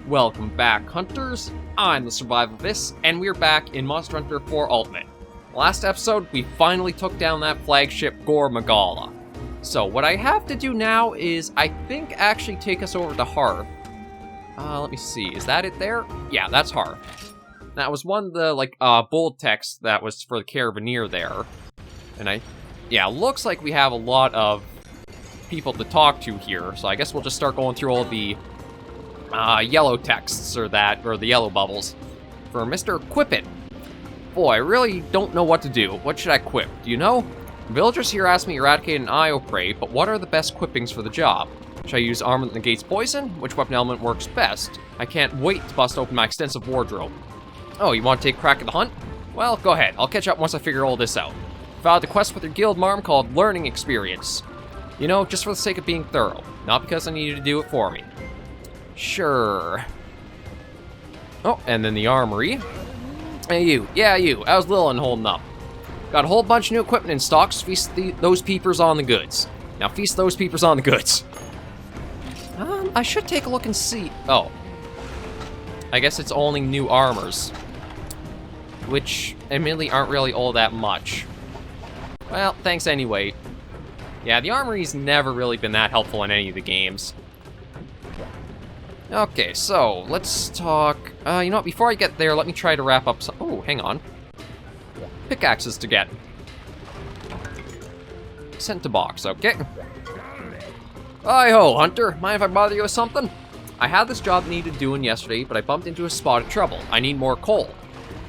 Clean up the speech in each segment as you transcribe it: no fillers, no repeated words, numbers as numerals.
Welcome back, hunters. I'm the SurvivalVis, and we're back in Monster Hunter 4 Ultimate. Last episode, we finally took down that flagship Gore Magala. So what I have to do now is, I think, actually take us over to Hearth. Let me see, is that it there? Yeah, that's Hearth. That was one of the, bold text that was for the Carabiner there. And looks like we have a lot of people to talk to here, so I guess we'll just start going through all the yellow texts, or the yellow bubbles. For Mr. Quip-It. Boy, I really don't know what to do. What should I quip? Do you know? Villagers here ask me to eradicate an IO prey, but what are the best quippings for the job? Should I use armor that negates poison? Which weapon element works best? I can't wait to bust open my extensive wardrobe. Oh, you want to take a crack at the hunt? Well, go ahead. I'll catch up once I figure all this out. Filed a quest with your guild marm called Learning Experience. You know, just for the sake of being thorough. Not because I need you to do it for me. Sure. Oh, and then the armory. Hey, you. Yeah, you. How's Lillian holding up? Got a whole bunch of new equipment in stock, so feast those peepers on the goods. Now feast those peepers on the goods. I should take a look and see. Oh. I guess it's only new armors. Which, admittedly, aren't really all that much. Well, thanks anyway. Yeah, the armory's never really been that helpful in any of the games. Okay, so, let's talk... you know what, before I get there, let me try to wrap up some... Oh, hang on. Pickaxes to get. Sent to box, okay. Hi-ho, Hunter. Mind if I bother you with something? I had this job needed doing yesterday, but I bumped into a spot of trouble. I need more coal.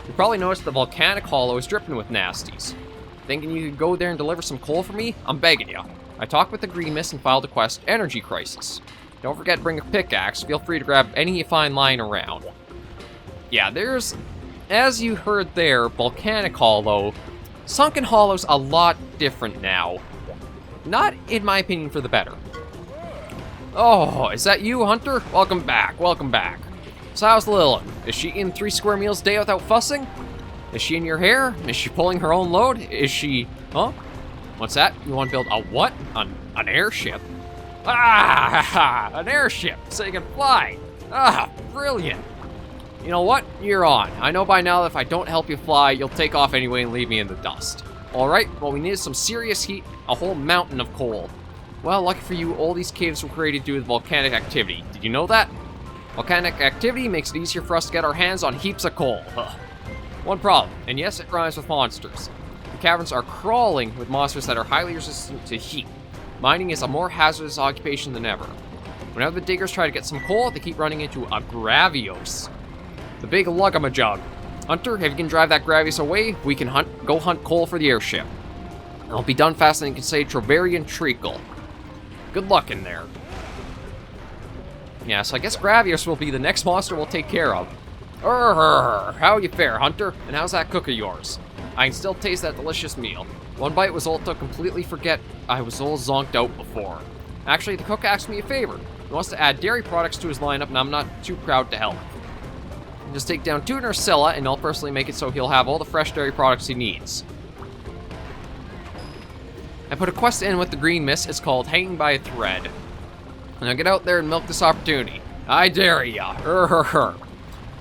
You probably noticed the Volcanic Hollow is dripping with nasties. Thinking you could go there and deliver some coal for me? I'm begging you. I talked with the GRAVIOS and filed a quest, Energy Crisis. Don't forget to bring a pickaxe. Feel free to grab any you find lying around. Yeah, there's, as you heard there, Volcanic Hollow. Sunken Hollow's a lot different now. Not, in my opinion, for the better. Oh, is that you, Hunter? Welcome back, welcome back. So how's Lillian? Is she eating 3 square meals a day without fussing? Is she in your hair? Is she pulling her own load? Is she... Huh? What's that? You want to build a what? An airship? Ah, an airship, so you can fly. Ah, brilliant. You know what? You're on. I know by now that if I don't help you fly, you'll take off anyway and leave me in the dust. Alright, well we needed some serious heat, a whole mountain of coal. Well, lucky for you, all these caves were created due to volcanic activity. Did you know that? Volcanic activity makes it easier for us to get our hands on heaps of coal. Ugh. One problem, and yes, it rhymes with monsters. The caverns are crawling with monsters that are highly resistant to heat. Mining is a more hazardous occupation than ever. Whenever the diggers try to get some coal, they keep running into a GRAVIOS. The big lug-a-ma-jug. Hunter, if you can drive that GRAVIOS away, we can go hunt coal for the airship. I'll be done faster than you can say Trovarian Treacle. Good luck in there. Yeah, so I guess GRAVIOS will be the next monster we'll take care of. How you fare, Hunter? And how's that cook of yours? I can still taste that delicious meal. One bite was all to completely forget I was all zonked out before. Actually, the cook asked me a favor. He wants to add dairy products to his lineup, and I'm not too proud to help. Just take down 2 Nursilla, and I'll personally make it so he'll have all the fresh dairy products he needs. I put a quest in with the green mist. It's called Hanging by a Thread. Now get out there and milk this opportunity. I dare ya.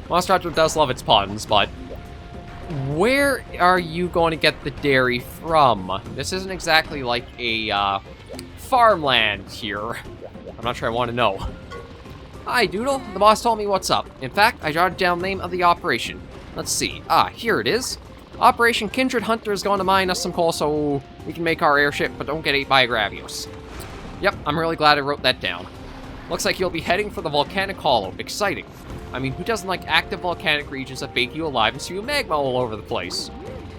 Monster Hunter does love its puns, but where are you going to get the dairy from? This isn't exactly like a farmland here. I'm not sure I want to know. Hi, Doodle. The boss told me what's up. In fact, I jotted down the name of the operation. Let's see. Ah, here it is. Operation Kindred Hunter is going to mine us some coal so we can make our airship, but don't get ate by a GRAVIOS. Yep, I'm really glad I wrote that down. Looks like you'll be heading for the Volcanic Hollow. Exciting. I mean, who doesn't like active volcanic regions that bake you alive and spew magma all over the place?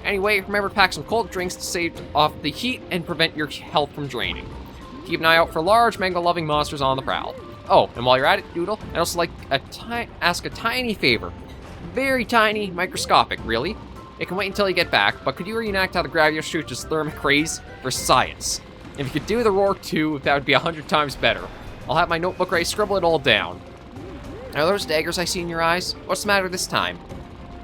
Anyway, remember to pack some cold drinks to save off the heat and prevent your health from draining. Keep an eye out for large, magma-loving monsters on the prowl. Oh, and while you're at it, Doodle, I'd also like ask a tiny favor. Very tiny, microscopic, really. It can wait until you get back, but could you reenact how the GRAVIOS shoots its thermic rays for science? If you could do the roar too, that would be 100 times better. I'll have my notebook ready, scribble it all down. Are those daggers I see in your eyes? What's the matter this time?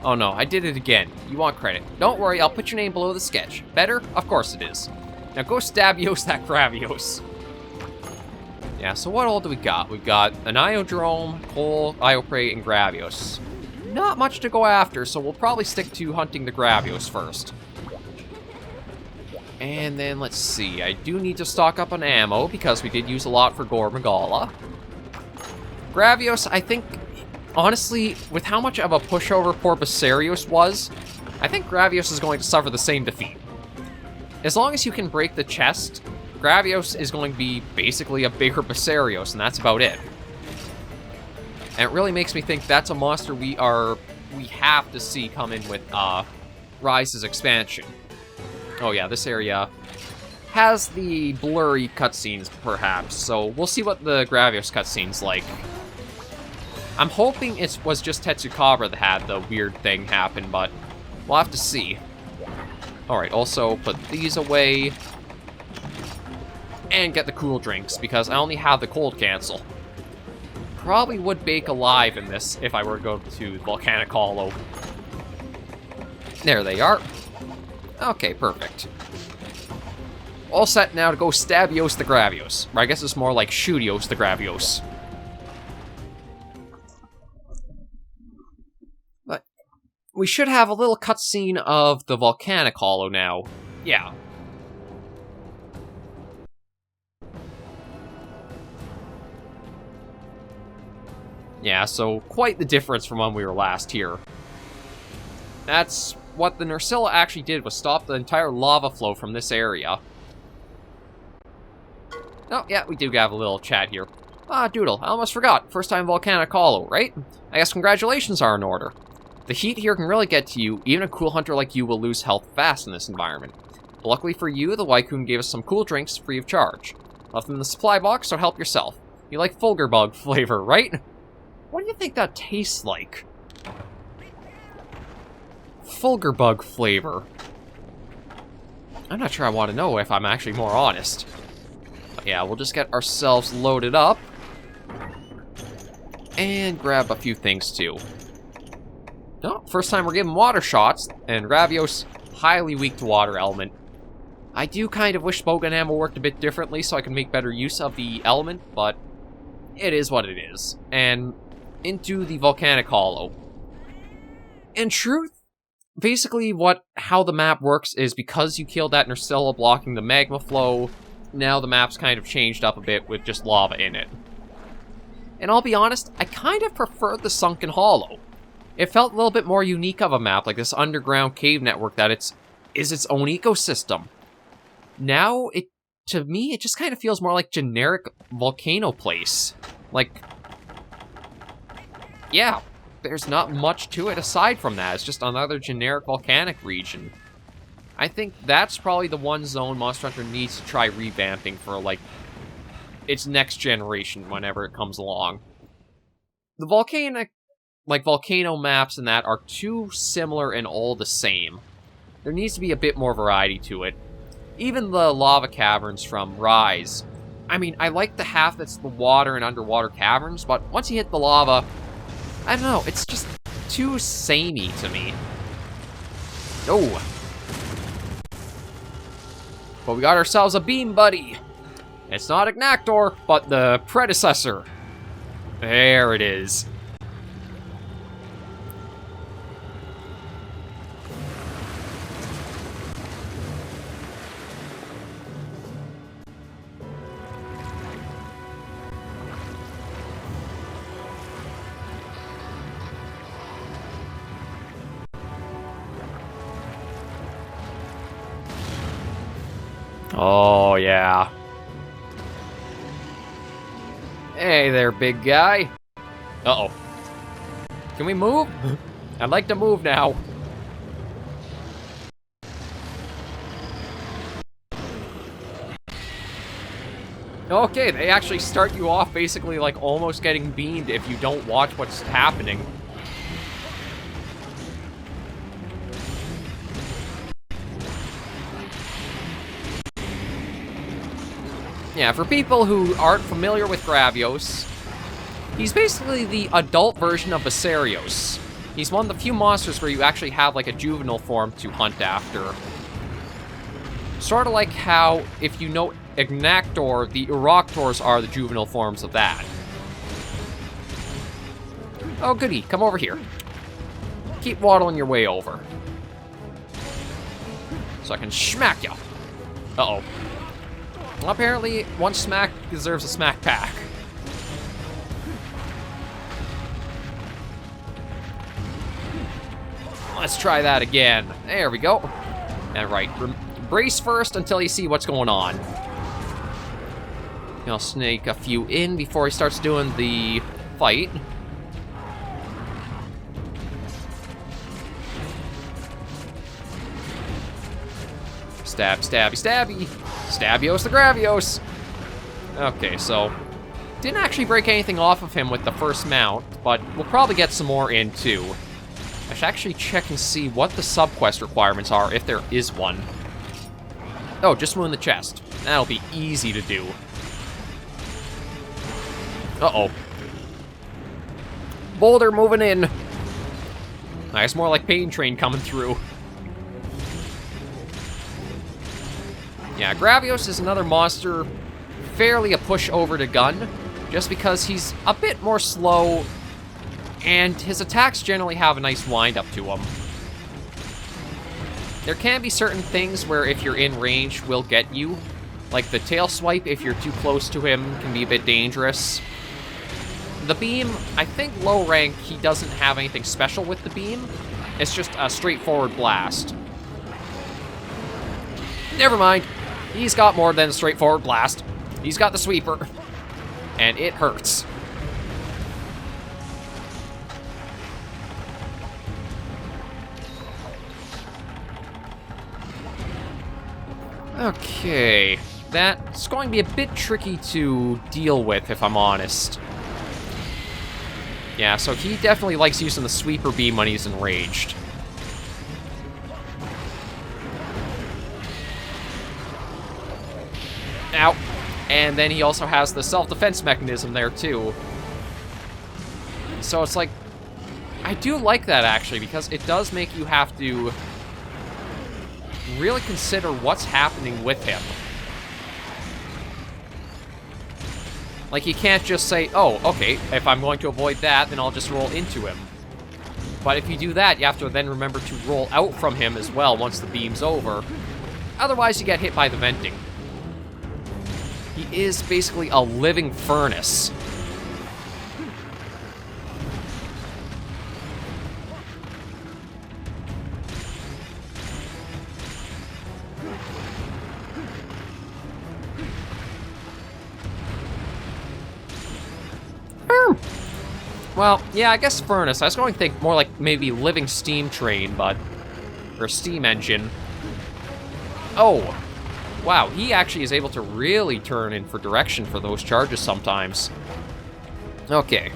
Oh no, I did it again. You want credit. Don't worry, I'll put your name below the sketch. Better? Of course it is. Now go stab-ios that GRAVIOS. Yeah, so what all do we got? We've got an Iodrome, Coal, Ioprey, and Gravios. Not much to go after, so we'll probably stick to hunting the Gravios first. And then, let's see, I do need to stock up on ammo, because we did use a lot for Gore Magala. Gravios, I think, honestly, with how much of a pushover poor Basarios was, I think Gravios is going to suffer the same defeat. As long as you can break the chest, Gravios is going to be basically a bigger Basarios, and that's about it. And it really makes me think that's a monster we have to see come in with Rise's expansion. Oh yeah, this area has the blurry cutscenes, perhaps, so we'll see what the Gravios cutscene's like. I'm hoping it was just Tetsukabra that had the weird thing happen, but we'll have to see. Alright, also put these away. And get the cool drinks, because I only have the cold cancel. Probably would bake alive in this if I were to go to Volcanic Hollow. There they are. Okay, perfect. All set now to go Stabios the Gravios. Or I guess it's more like Shootios the Gravios. But we should have a little cutscene of the Volcanic Hollow now. Yeah. Yeah, so quite the difference from when we were last here. That's what the Nursilla actually did, was stop the entire lava flow from this area. Oh, yeah, we do have a little chat here. Ah, Doodle, I almost forgot. First time Volcanic Hollow, right? I guess congratulations are in order. The heat here can really get to you. Even a cool hunter like you will lose health fast in this environment. But luckily for you, the Wycoon gave us some cool drinks free of charge. Left them in the supply box, so help yourself. You like Fulgurbug flavor, right? What do you think that tastes like? Fulgurbug flavor. I'm not sure I want to know if I'm actually more honest. But yeah, we'll just get ourselves loaded up. And grab a few things too. Oh, first time we're giving water shots, and Gravios, highly weak to water element. I do kind of wish Bowgun ammo worked a bit differently so I can make better use of the element, but it is what it is. And into the Volcanic Hollow. In truth, basically how the map works is because you killed that Nursilla blocking the magma flow, now the map's kind of changed up a bit with just lava in it. And I'll be honest, I kind of preferred the Sunken Hollow. It felt a little bit more unique of a map, like this underground cave network that is its own ecosystem. Now, to me, it just kind of feels more like generic Volcano place. Like, yeah, there's not much to it aside from that. It's just another generic volcanic region. I think that's probably the one zone Monster Hunter needs to try revamping for, like, its next generation whenever it comes along. The volcano maps and that are too similar and all the same. There needs to be a bit more variety to it. Even the lava caverns from Rise. I mean, I like the half that's the water and underwater caverns, but once you hit the lava, I don't know, it's just too samey to me. Oh. But we got ourselves a beam buddy. It's not Ignactor, but the predecessor. There it is. Oh, yeah. Hey there, big guy. Uh-oh. Can we move? I'd like to move now. Okay, they actually start you off basically like almost getting beamed if you don't watch what's happening. Yeah, for people who aren't familiar with Gravios, he's basically the adult version of Basarios. He's one of the few monsters where you actually have like a juvenile form to hunt after. Sort of like how, if you know Ignactor, the Uroctors are the juvenile forms of that. Oh, goody. Come over here. Keep waddling your way over. So I can smack you. Uh-oh. Well, apparently, one smack deserves a smack back. Let's try that again. There we go. All right, brace first until you see what's going on. I'll snake a few in before he starts doing the fight. Stab, stabby, stabby. Stabios the Gravios. Okay, so didn't actually break anything off of him with the first mount, but we'll probably get some more in too. I should actually check and see what the sub-quest requirements are, if there is one. Oh, just wound the chest. That'll be easy to do. Uh-oh. Boulder moving in. Nice, more like Pain Train coming through. Yeah, Gravios is another monster, fairly a push over to gun, just because he's a bit more slow, and his attacks generally have a nice wind-up to them. There can be certain things where if you're in range will get you, like the tail swipe if you're too close to him can be a bit dangerous. The beam, I think low rank, he doesn't have anything special with the beam. It's just a straightforward blast. Never mind. He's got more than a straightforward blast. He's got the sweeper. And it hurts. Okay. That's going to be a bit tricky to deal with, if I'm honest. Yeah, so he definitely likes using the sweeper beam when he's enraged. Ow. And then he also has the self-defense mechanism there, too. So it's like, I do like that, actually, because it does make you have to really consider what's happening with him. Like, you can't just say, oh, okay, if I'm going to avoid that, then I'll just roll into him. But if you do that, you have to then remember to roll out from him as well once the beam's over. Otherwise, you get hit by the venting. He is basically a living furnace. Well, yeah, I guess furnace. I was going to think more like maybe living steam train, but... or steam engine. Oh. Wow, he actually is able to really turn in for direction for those charges sometimes. Okay.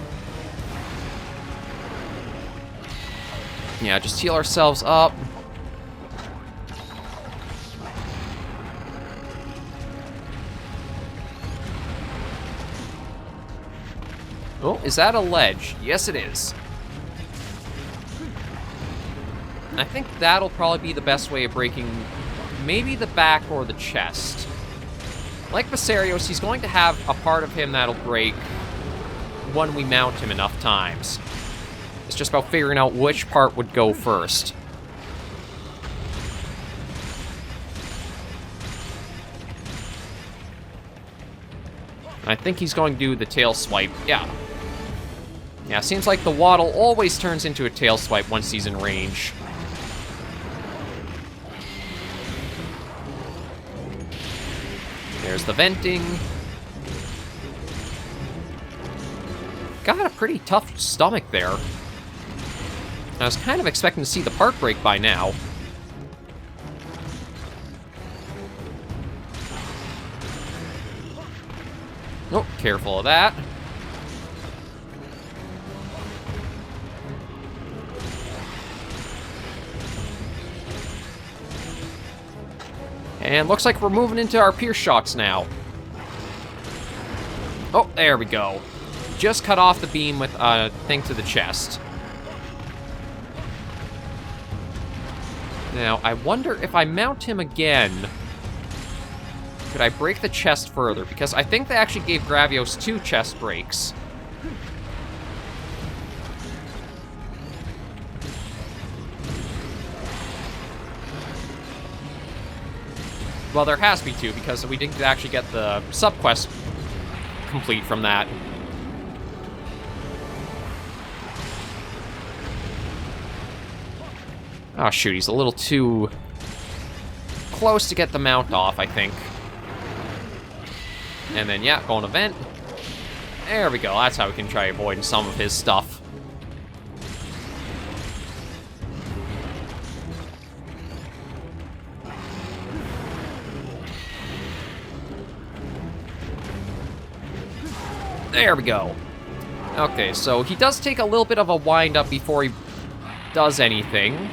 Yeah, just heal ourselves up. Oh, is that a ledge? Yes, it is. I think that'll probably be the best way of breaking maybe the back or the chest. Like Basarios, he's going to have a part of him that'll break when we mount him enough times. It's just about figuring out which part would go first. I think he's going to do the tail swipe. Yeah. Yeah, seems like the waddle always turns into a tail swipe once he's in range. There's the venting. Got a pretty tough stomach there. I was kind of expecting to see the part break by now. Oh, careful of that. And looks like we're moving into our pierce shots now. Oh, there we go. Just cut off the beam with a thing to the chest. Now, I wonder if I mount him again. could I break the chest further? Because I think they actually gave Gravios 2 chest breaks. Well, there has to be 2, because we didn't actually get the subquest complete from that. Oh shoot, he's a little too close to get the mount off, I think. And then, yeah, go on a vent. There we go, that's how we can try avoiding some of his stuff. There we go. Okay, so he does take a little bit of a wind-up before he does anything.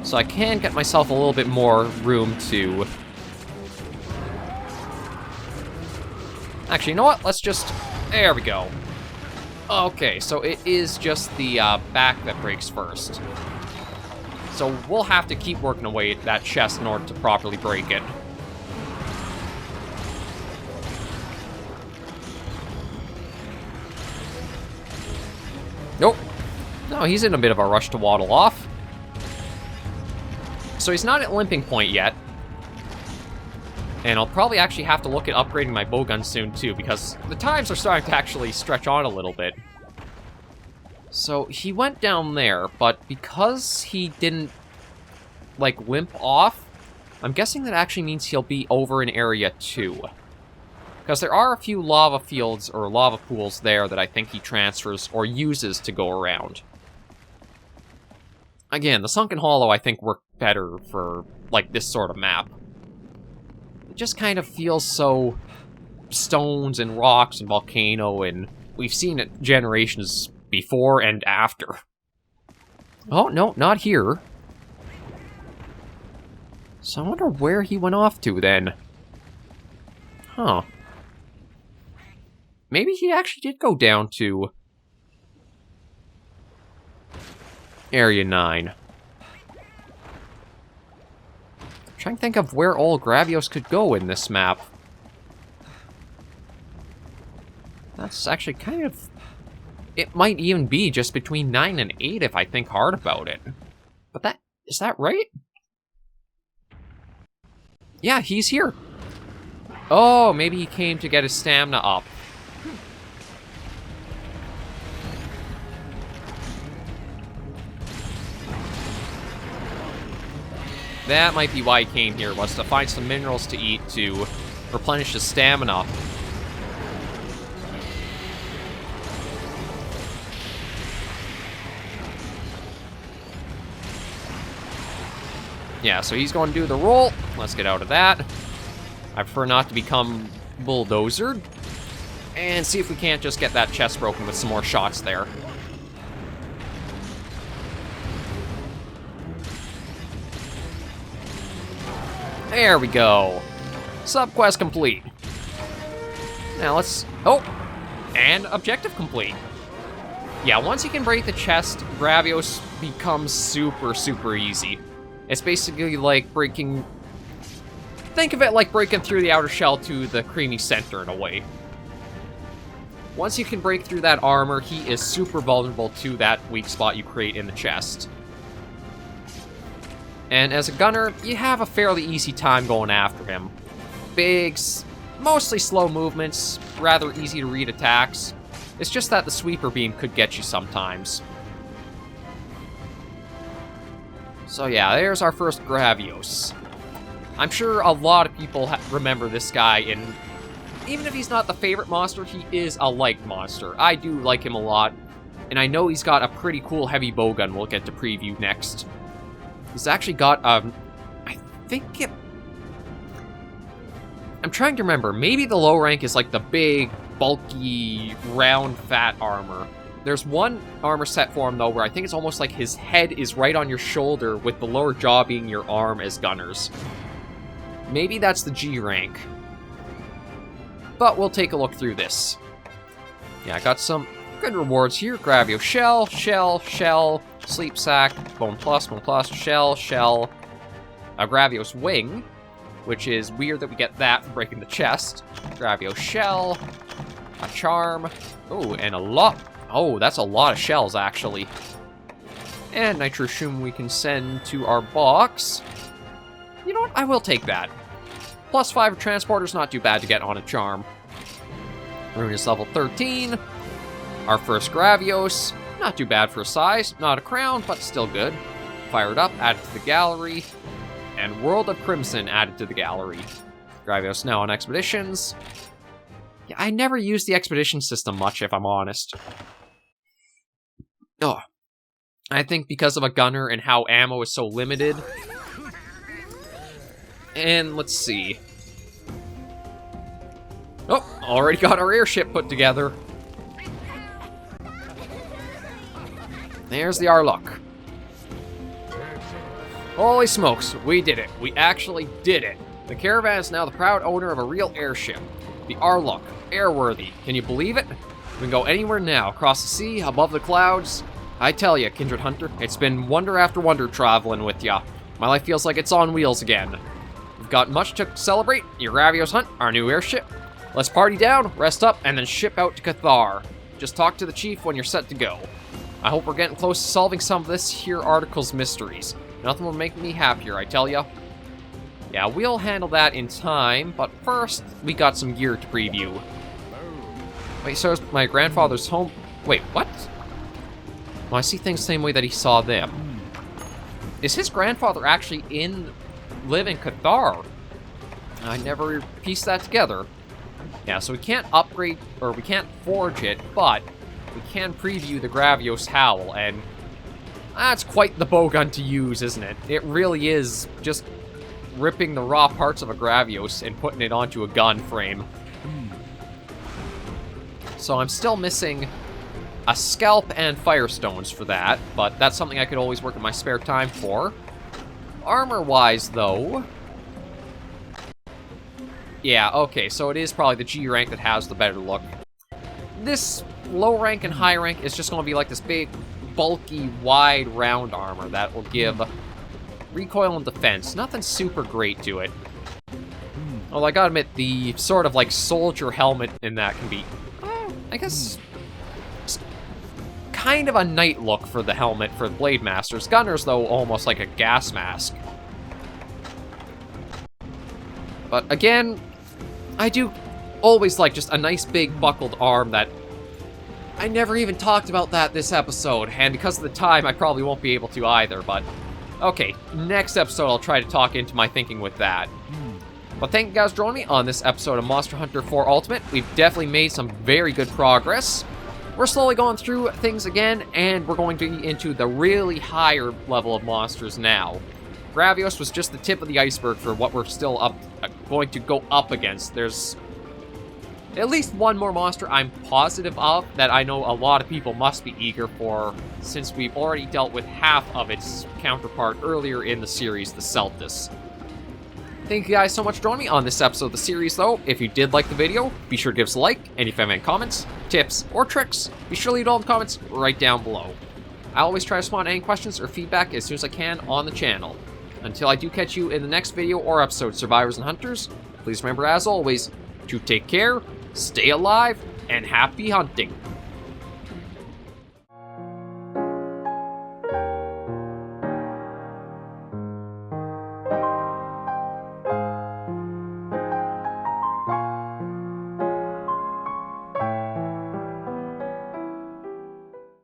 So I can get myself a little bit more room to... Actually, you know what? Let's just... There we go. Okay, so it is just the back that breaks first. So we'll have to keep working away at that chest in order to properly break it. Nope. No, he's in a bit of a rush to waddle off. So he's not at limping point yet. And I'll probably actually have to look at upgrading my bowgun soon too, because the times are starting to actually stretch on a little bit. So he went down there, but because he didn't, like, limp off, I'm guessing that actually means he'll be over in Area 2. Because there are a few lava fields or lava pools there that I think he transfers or uses to go around. Again, the Sunken Hollow I think worked better for, like, this sort of map. It just kind of feels so stones and rocks and volcano, and we've seen it generations before and after. Oh, no, not here. So I wonder where he went off to then. Huh. Maybe he actually did go down to Area 9. I'm trying to think of where all Gravios could go in this map. That's actually kind of... It might even be just between 9 and 8 if I think hard about it. But that... Is that right? Yeah, he's here. Oh, maybe he came to get his stamina up. That might be why he came here, was to find some minerals to eat to replenish his stamina. Yeah, so he's going to do the roll. Let's get out of that. I prefer not to become bulldozered. And see if we can't just get that chest broken with some more shots there. There we go. Subquest complete. Now let's... Oh! And objective complete. Yeah, once you can break the chest, Gravios becomes super, super easy. It's basically like breaking... Think of it like breaking through the outer shell to the creamy center in a way. Once you can break through that armor, he is super vulnerable to that weak spot you create in the chest. And as a gunner, you have a fairly easy time going after him. Big, mostly slow movements, rather easy to read attacks. It's just that the sweeper beam could get you sometimes. So yeah, there's our first Gravios. I'm sure a lot of people remember this guy, and even if he's not the favorite monster, he is a liked monster. I do like him a lot, and I know he's got a pretty cool heavy bowgun we'll get to preview next. He's actually got, I think it... I'm trying to remember. Maybe the low rank is like the big, bulky, round, fat armor. There's one armor set for him, though, where I think it's almost like his head is right on your shoulder, with the lower jaw being your arm as gunners. Maybe that's the G rank. But we'll take a look through this. Yeah, I got some good rewards here. Gravio shell, shell, shell, sleep sack, bone plus, shell, shell. A Gravios wing. which is weird that we get that from breaking the chest. Gravios shell, a charm, oh, and a lot. Oh, that's a lot of shells, actually. And Nitroshroom we can send to our box. You know what? I will take that. +5 transporter's not too bad to get on a charm. Rune is level 13. Our first Gravios. Not too bad for size. Not a crown, but still good. Fire it up, add it to the gallery. And World of Crimson added to the gallery. Gravios now on expeditions. Yeah, I never used the expedition system much, if I'm honest. Oh, I think because of a gunner and how ammo is so limited. And let's see. Oh, already got our airship put together. There's the Arluck. Holy smokes, we did it. We actually did it. The caravan is now the proud owner of a real airship. The Arluck, airworthy. Can you believe it? We can go anywhere now, across the sea, above the clouds. I tell ya, Kindred Hunter, it's been wonder after wonder traveling with ya. My life feels like it's on wheels again. We've got much to celebrate. Your Gravios hunt, our new airship. Let's party down, rest up, and then ship out to Cathar. Just talk to the chief when you're set to go. I hope we're getting close to solving some of this here article's mysteries. Nothing will make me happier, I tell ya. Yeah, we'll handle that in time, but first, we got some gear to preview. Wait, so is my grandfather's home? Wait, what? Well, I see things the same way that he saw them. Is his grandfather actually live in Cathar? I never pieced that together. Yeah, so we can't upgrade, or we can't forge it, but we can preview the Gravios Howl, and that's quite the bowgun to use, isn't it? It really is just ripping the raw parts of a Gravios and putting it onto a gun frame. So I'm still missing a scalp and firestones for that, but that's something I could always work in my spare time for. Armor-wise, though... Yeah, okay, so it is probably the G rank that has the better look. This low rank and high rank is just going to be like this big, bulky, wide, round armor that will give recoil and defense. Nothing super great to it. Well, I gotta admit, the sort of like soldier helmet in that can be, I guess, kind of a knight look for the helmet for the Blade Masters. Gunners, though, almost like a gas mask. But again, I do always like just a nice big buckled arm that... I never even talked about that this episode, and because of the time, I probably won't be able to either, but... Okay, next episode I'll try to talk into my thinking with that. But thank you guys for joining me on this episode of Monster Hunter 4 Ultimate. We've definitely made some very good progress. We're slowly going through things again, and we're going to be into the really higher level of monsters now. Gravios was just the tip of the iceberg for what we're still going to go up against. There's at least one more monster I'm positive of that I know a lot of people must be eager for, since we've already dealt with half of its counterpart earlier in the series, the Celtis. Thank you guys so much for joining me on this episode of the series, though. If you did like the video, be sure to give us a like, and if you have any comments, tips, or tricks, be sure to leave all the comments right down below. I always try to respond to any questions or feedback as soon as I can on the channel. Until I do catch you in the next video or episode, Survivors and Hunters, please remember, as always, to take care, stay alive, and happy hunting.